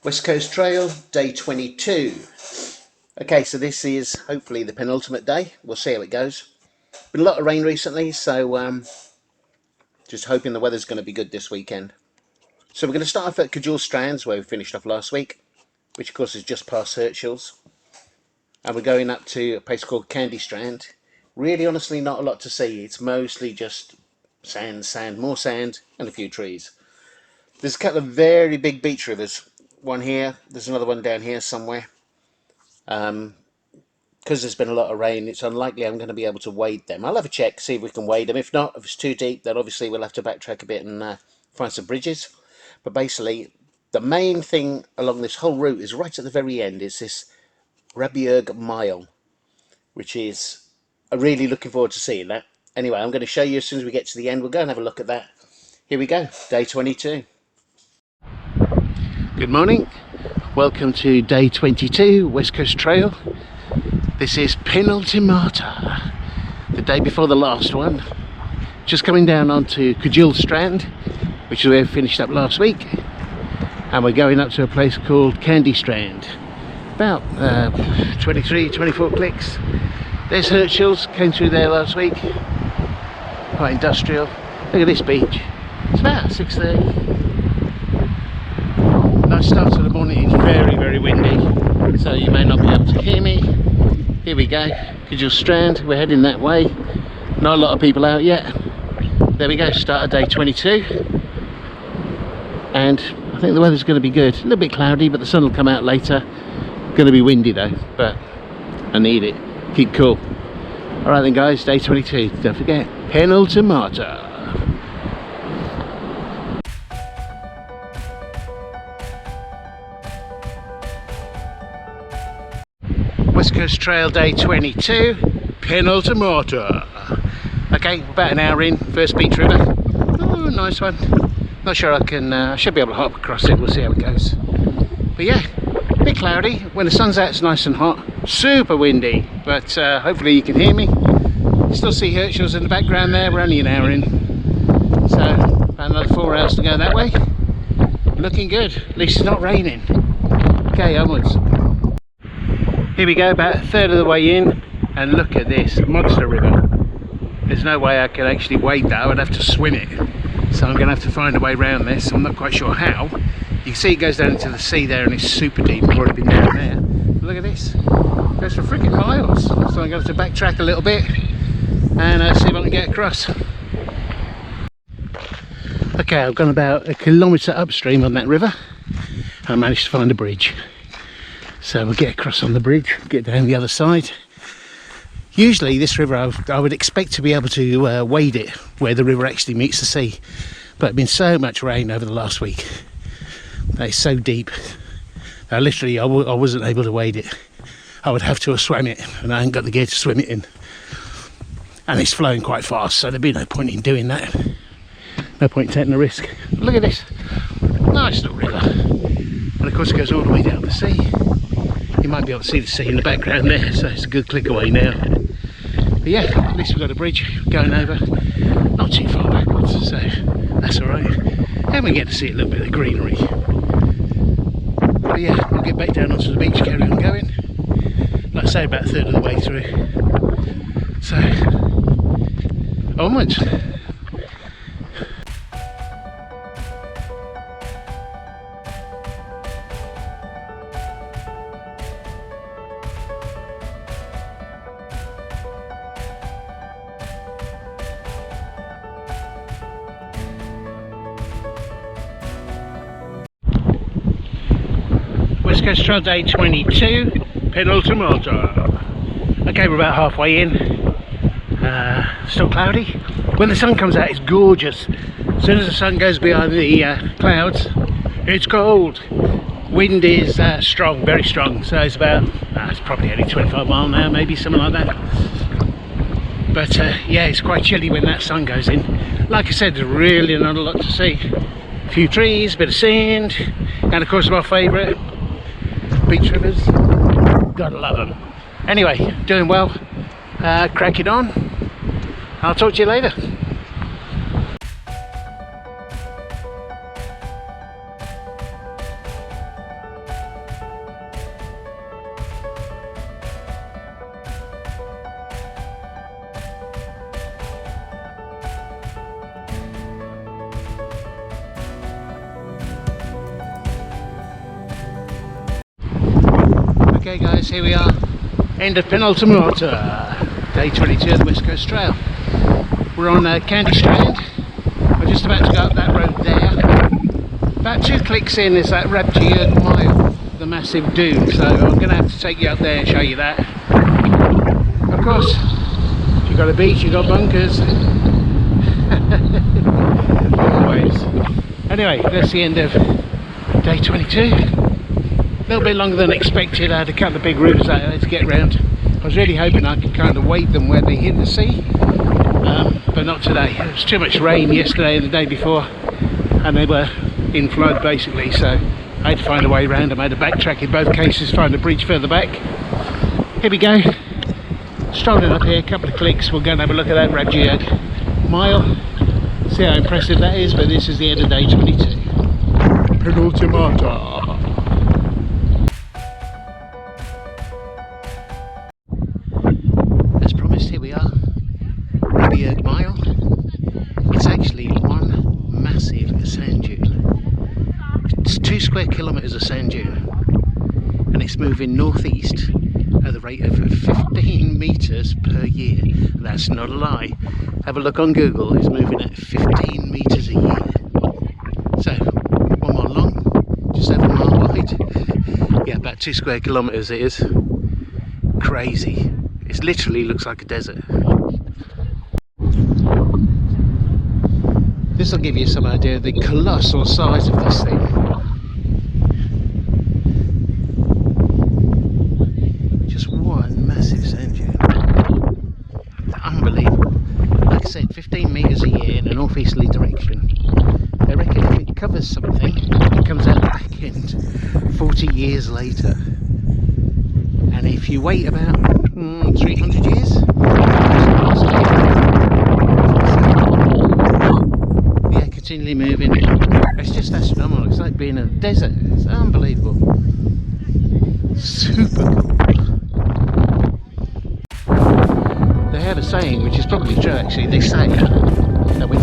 West Coast Trail, day 22. Okay, so this is hopefully the penultimate day. We'll see how it goes. Been a lot of rain recently, so just hoping the weather's going to be good this weekend. So we're going to start off at Cajule Strands, where we finished off last week, which of course is just past Herschel's. And we're going up to a place called Candy Strand. Really, honestly, not a lot to see. It's mostly just sand, sand, more sand, and a few trees. There's a couple of very big beach rivers. One here, there's another one down here somewhere. Because there's been a lot of rain, it's unlikely I'm going to be able to wade them. I'll have a check, see if we can wade them. If not, if it's too deep, then obviously we'll have to backtrack a bit and find some bridges. But basically, the main thing along this whole route is right at the very end is this Rabiurg Mile, which is, I'm really looking forward to seeing that. Anyway, I'm going to show you as soon as we get to the end. We'll go and have a look at that. Here we go, day 22. Good morning. Welcome to day 22, West Coast Trail. This is Penultimata, the day before the last one. Just coming down onto Cajule Strand, which is where we finished up last week. And we're going up to a place called Candy Strand. About 23, 24 clicks. There's Herschel's, came through there last week. Quite industrial. Look at this beach. It's about 6:30. Nice start to the morning. It's very, very windy, so you may not be able to hear me. Here we go, Cajule Strand. We're heading that way. Not a lot of people out yet. There we go, start of day 22. And I think the weather's going to be good. A little bit cloudy, but the sun will come out later. Going to be windy though, but I need it. Keep cool. Alright then guys, day 22. Don't forget, Penultimata. West Coast Trail, day 22, Penultimata. Okay, about an hour in, first beach river. Oh, nice one. Not sure I can, I should be able to hop across it, we'll see how it goes. But yeah, a bit cloudy. When the sun's out, it's nice and hot. Super windy, but hopefully you can hear me. You still see Herschel's in the background there, we're only an hour in. So, about another 4 hours to go that way. Looking good, at least it's not raining. Okay, onwards. Here we go, about a third of the way in, and look at this monster river. There's no way I can actually wade that, I would have to swim it. So I'm going to have to find a way around this. I'm not quite sure how. You can see it goes down into the sea there and it's super deep. I've already been down there. But look at this. It goes for freaking miles. So I'm going to have to backtrack a little bit and see if I can get across. Okay, I've gone about a kilometre upstream on that river. I managed to find a bridge. So we'll get across on the bridge, get down the other side. Usually this river I would expect to be able to wade it where the river actually meets the sea. But it's been so much rain over the last week. It's so deep. Literally I wasn't able to wade it. I would have to have swam it and I ain't got the gear to swim it in. And it's flowing quite fast, so there'd be no point in doing that. No point in taking a risk. Look at this. Nice little river. And of course it goes all the way down the sea. You might be able to see the sea in the background there, so it's a good click away now. But yeah, at least we've got a bridge going over, not too far backwards, so that's alright. And we get to see a little bit of the greenery. But yeah, we'll get back down onto the beach, carry on going. Like I say, about a third of the way through. So, onwards. West Coast Trail, day 22, Penultimata. Okay, we're about halfway in. Still cloudy. When the sun comes out, it's gorgeous. As soon as the sun goes behind the clouds, it's cold. Wind is strong, very strong. So it's about, it's probably only 25 miles an hour, maybe something like that. But yeah, it's quite chilly when that sun goes in. Like I said, there's really not a lot to see. A few trees, a bit of sand, and of course my favourite, beach rivers. Gotta love them. Anyway, doing well. Crack it on. I'll talk to you later. Okay guys, here we are, end of Penultimata, day 22 of the West Coast Trail. We're on Candy Strand. We're just about to go up that road there. About 2 clicks in is that Rabjirg Mile, the massive dune, so I'm going to have to take you up there and show you that. Of course, if you've got a beach, you've got bunkers. Always. Anyway, that's the end of day 22. A little bit longer than expected. I had a couple of big rivers out there to get round. I was really hoping I could kind of wade them where they hit the sea, but not today. There was too much rain yesterday and the day before, and they were in flood basically, so I had to find a way around. I made a backtrack in both cases, find a bridge further back. Here we go, strolling up here, a couple of clicks. We'll go and have a look at that Rabjirg Mile, see how impressive that is, but this is the end of day 22. Penultimata. Here we are, Rabjirg Mile. It's actually one massive sand dune. It's 2 square kilometres of sand dune, and it's moving northeast at the rate of 15 metres per year. That's not a lie. Have a look on Google, it's moving at 15 metres a year. So, 1 mile long, just over a mile wide. Yeah, about 2 square kilometres it is. Crazy. It literally looks like a desert. This will give you some idea of the colossal size of this thing. Just one massive sand dune. Unbelievable. Like I said, 15 metres a year in a northeasterly direction. They reckon if it covers something, it comes out the back end 40 years later. And if you wait about 300 years, yeah, continually moving. It's just astronomical. It's like being in a desert. It's unbelievable. Super cool. They have a saying, which is probably true actually. They say that when